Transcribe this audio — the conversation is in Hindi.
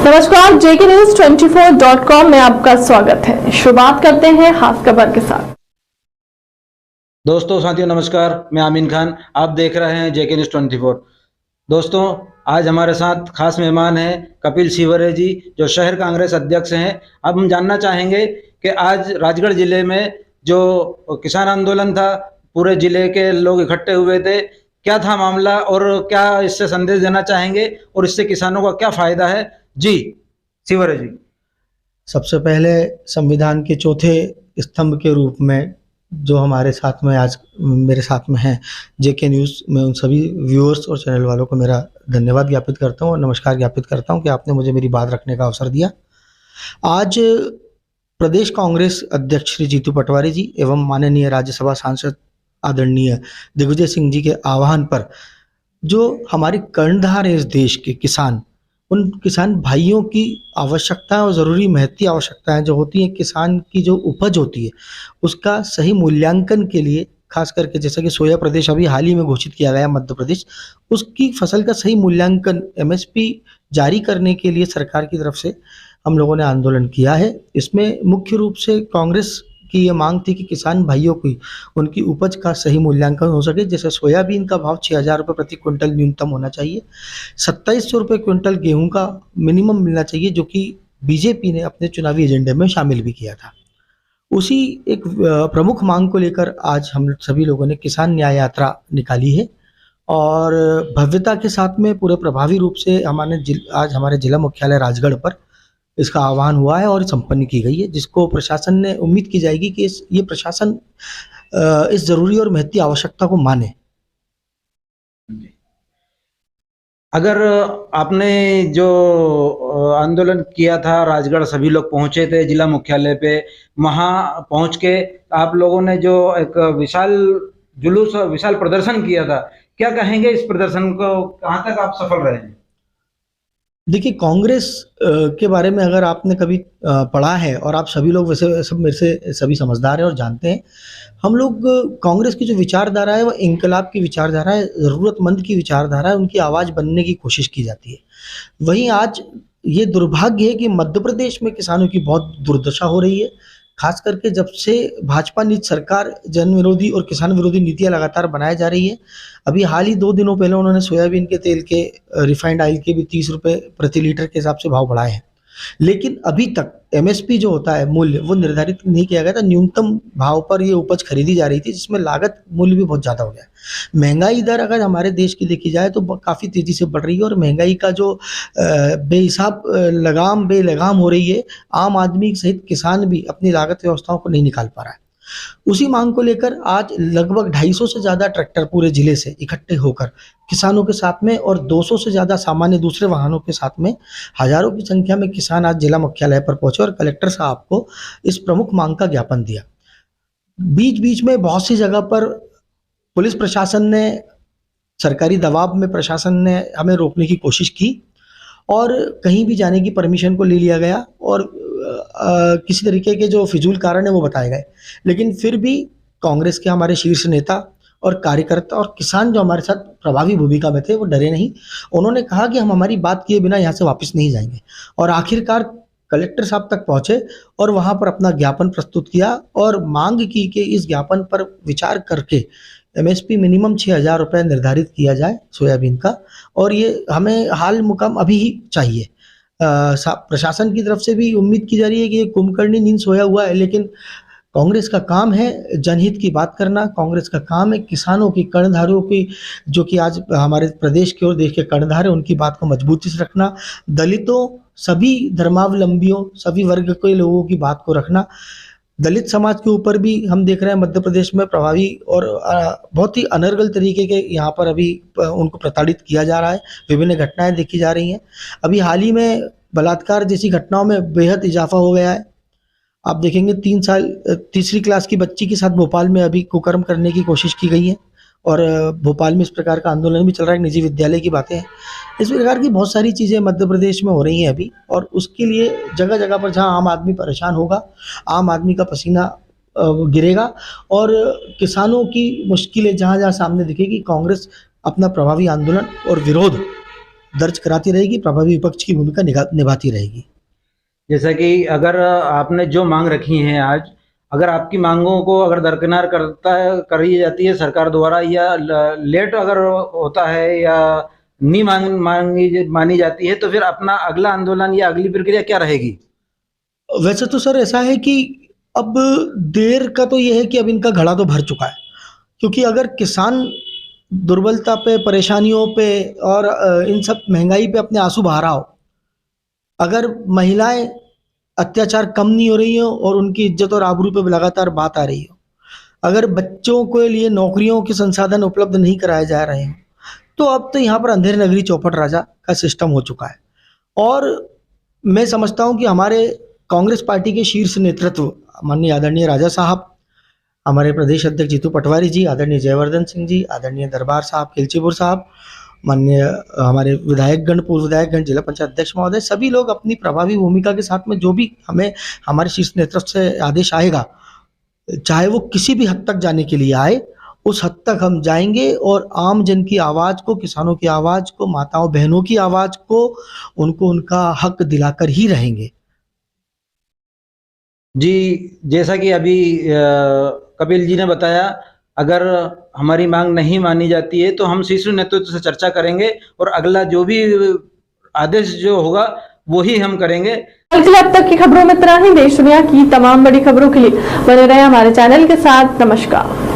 नमस्कार, जेके न्यूज 24.com में आपका स्वागत है। शुरुआत करते हैं खास खबर के साथ। दोस्तों साथियों नमस्कार, मैं आमीन खान, आप देख रहे हैं जेके न्यूज 24। दोस्तों आज हमारे साथ खास मेहमान हैं कपिल सिवरे जी, जो शहर कांग्रेस अध्यक्ष हैं। अब हम जानना चाहेंगे कि आज राजगढ़ जिले में जो किसान आंदोलन था, पूरे जिले के लोग इकट्ठे हुए थे, क्या था मामला और क्या इससे संदेश देना चाहेंगे और इससे किसानों का क्या फायदा है। जी सिवरे जी। सबसे पहले संविधान के चौथे स्तंभ के रूप में जो हमारे साथ में आज मेरे साथ में हैं जेके न्यूज़ में, उन सभी व्यूअर्स और चैनल वालों को मेरा धन्यवाद ज्ञापित करता हूँ और नमस्कार ज्ञापित करता हूँ कि आपने मुझे मेरी बात रखने का अवसर दिया। आज प्रदेश कांग्रेस अध्यक्ष श्री जीतू पटवारी जी एवं माननीय राज्यसभा सांसद आदरणीय दिग्विजय सिंह जी के आह्वान पर जो हमारी कर्णधार है इस देश के किसान, उन किसान भाइयों की आवश्यकताएं और ज़रूरी महती आवश्यकताएं जो होती हैं, किसान की जो उपज होती है उसका सही मूल्यांकन के लिए, खास करके जैसा कि सोया प्रदेश अभी हाल ही में घोषित किया गया मध्य प्रदेश, उसकी फसल का सही मूल्यांकन एमएसपी जारी करने के लिए सरकार की तरफ से हम लोगों ने आंदोलन किया है। इसमें मुख्य रूप से कांग्रेस की ये मांग थी कि किसान भाइयों की उनकी उपज का सही मूल्यांकन हो सके। जैसे सोयाबीन का भाव 6,000 रुपये प्रति क्विंटल न्यूनतम होना चाहिए, 2,700 रुपये क्विंटल गेहूं का मिनिमम मिलना चाहिए, जो कि बीजेपी ने अपने चुनावी एजेंडे में शामिल भी किया था। उसी एक प्रमुख मांग को लेकर आज हम सभी लोगों ने किसान न्याय यात्रा निकाली है और भव्यता के साथ में पूरे प्रभावी रूप से आज हमारे जिला मुख्यालय राजगढ़ पर इसका आह्वान हुआ है और संपन्न की गई है, जिसको प्रशासन ने उम्मीद की जाएगी कि ये प्रशासन इस जरूरी और महती आवश्यकता को माने। अगर आपने जो आंदोलन किया था, राजगढ़ सभी लोग पहुंचे थे जिला मुख्यालय पे, वहां पहुंच के आप लोगों ने जो एक विशाल जुलूस, विशाल प्रदर्शन किया था, क्या कहेंगे इस प्रदर्शन को, कहां तक आप सफल रहे हैं? देखिए, कांग्रेस के बारे में अगर आपने कभी पढ़ा है, और आप सभी लोग वैसे सब मेरे से सभी समझदार हैं और जानते हैं, हम लोग कांग्रेस की जो विचारधारा है वो इंकलाब की विचारधारा है, ज़रूरतमंद की विचारधारा है, उनकी आवाज़ बनने की कोशिश की जाती है। वहीं आज ये दुर्भाग्य है कि मध्य प्रदेश में किसानों की बहुत दुर्दशा हो रही है, खास करके जब से भाजपा नीति सरकार जन विरोधी और किसान विरोधी नीतियां लगातार बनाई जा रही है। अभी हाल ही 2 दिनों पहले उन्होंने सोयाबीन के तेल के, रिफाइंड ऑयल के भी 30 रुपये प्रति लीटर के हिसाब से भाव बढ़ाए हैं, लेकिन अभी तक एमएसपी जो होता है मूल्य, वो निर्धारित नहीं किया गया था। न्यूनतम भाव पर ये उपज खरीदी जा रही थी, जिसमें लागत मूल्य भी बहुत ज़्यादा हो गया। महंगाई दर अगर हमारे देश की देखी जाए तो काफ़ी तेज़ी से बढ़ रही है और महंगाई का जो बेहिसाब बेलगाम हो रही है, आम आदमी सहित किसान भी अपनी लागत व्यवस्थाओं को नहीं निकाल पा रहा है। उसी मांग को लेकर आज लगभग 250 से ज़्यादा ट्रैक्टर पूरे जिले से इकट्ठे होकर किसानों के साथ में, और 200 से ज़्यादा सामान्य दूसरे वाहनों के साथ में, हजारों की संख्या में किसान आज जिला मुख्यालय पर पहुंचे और कलेक्टर साहब को इस प्रमुख मांग का ज्ञापन दिया। बीच बीच में बहुत सी जगह पर पुलिस प्रशासन ने, सरकारी दबाव में प्रशासन ने हमें रोकने की कोशिश की और कहीं भी जाने की परमिशन को ले लिया गया और किसी तरीके के जो फिजूल कारण है वो बताए गए। लेकिन फिर भी कांग्रेस के हमारे शीर्ष नेता और कार्यकर्ता और किसान जो हमारे साथ प्रभावी भूमिका में थे, वो डरे नहीं। उन्होंने कहा कि हम हमारी बात किए बिना यहाँ से वापस नहीं जाएंगे, और आखिरकार कलेक्टर साहब तक पहुंचे और वहां पर अपना ज्ञापन प्रस्तुत किया और मांग की कि इस ज्ञापन पर विचार करके एमएसपी मिनिमम 6,000 रुपये निर्धारित किया जाए सोयाबीन का, और ये हमें हाल मुकाम अभी ही चाहिए। प्रशासन की तरफ से भी उम्मीद की जा रही है कि ये कुंभकर्णी नींद सोया हुआ है, लेकिन कांग्रेस का काम है जनहित की बात करना। कांग्रेस का काम है किसानों की, कर्णधारों की, जो कि आज हमारे प्रदेश के और देश के कर्णधार है, उनकी बात को मजबूती से रखना, दलितों, सभी धर्मावलंबियों, सभी वर्ग के लोगों की बात को रखना। दलित समाज के ऊपर भी हम देख रहे हैं मध्य प्रदेश में प्रभावी और बहुत ही अनर्गल तरीके के यहाँ पर अभी उनको प्रताड़ित किया जा रहा है। विभिन्न घटनाएं देखी जा रही हैं। अभी हाल ही में बलात्कार जैसी घटनाओं में बेहद इजाफा हो गया है। आप देखेंगे 3 साल तीसरी क्लास की बच्ची के साथ भोपाल में अभी कुकर्म करने की कोशिश की गई है, और भोपाल में इस प्रकार का आंदोलन भी चल रहा है। निजी विद्यालय की बातें हैं, इस प्रकार की बहुत सारी चीज़ें मध्य प्रदेश में हो रही हैं अभी, और उसके लिए जगह जगह पर जहां आम आदमी परेशान होगा, आम आदमी का पसीना गिरेगा और किसानों की मुश्किलें जहां जहां सामने दिखेगी, कांग्रेस अपना प्रभावी आंदोलन और विरोध दर्ज कराती रहेगी, प्रभावी विपक्ष की भूमिका निभाती रहेगी। जैसा कि अगर आपने जो मांग रखी है आज, अगर आपकी मांगों को अगर दरकिनार करी जाती है सरकार द्वारा, या लेट अगर होता है या नहीं मानी जाती है, तो फिर अपना अगला आंदोलन या अगली प्रक्रिया क्या रहेगी? वैसे तो सर ऐसा है कि अब देर का तो ये है कि अब इनका घड़ा तो भर चुका है, क्योंकि अगर किसान दुर्बलता पे, परेशानियों पे और इन सब महंगाई पे अपने आंसू बहा रहा हो, अगर महिलाएं अत्याचार कम नहीं हो रही हो और उनकी इज्जत और आबरू पे लगातार बात आ रही हो, अगर बच्चों के लिए नौकरियों के संसाधन उपलब्ध नहीं कराए जा रहे हैं, तो अब तो यहाँ पर अंधेर नगरी चौपट राजा का सिस्टम हो चुका है। और मैं समझता हूँ कि हमारे कांग्रेस पार्टी के शीर्ष नेतृत्व माननीय आदरणीय राजा साहब, हमारे प्रदेश अध्यक्ष जीतू पटवारी जी, आदरणीय जयवर्धन सिंह जी, आदरणीय दरबार साहब, खिलचीपुर साहब, माननीय हमारे विधायकगण, पूर्व विधायकगण, जिला पंचायत अध्यक्ष महोदय, सभी लोग अपनी प्रभावी भूमिका के साथ में जो भी हमें हमारे शीर्ष नेतृत्व से आदेश आएगा, चाहे वो किसी भी हद तक जाने के लिए आए, उस हद तक हम जाएंगे और आम जन की आवाज़ को, किसानों की आवाज़ को, माताओं बहनों की आवाज़ को, उनको उनका हक दिलाकर ही रहेंगे। जी, जैसा कि अभी कपिल जी ने बताया, अगर हमारी मांग नहीं मानी जाती है तो हम शीर्ष नेतृत्व से चर्चा करेंगे और अगला जो भी आदेश जो होगा वो ही हम करेंगे। अब तक की खबरों में इतना ही। देश दुनिया की तमाम बड़ी खबरों के लिए बने रहे हमारे चैनल के साथ। नमस्कार।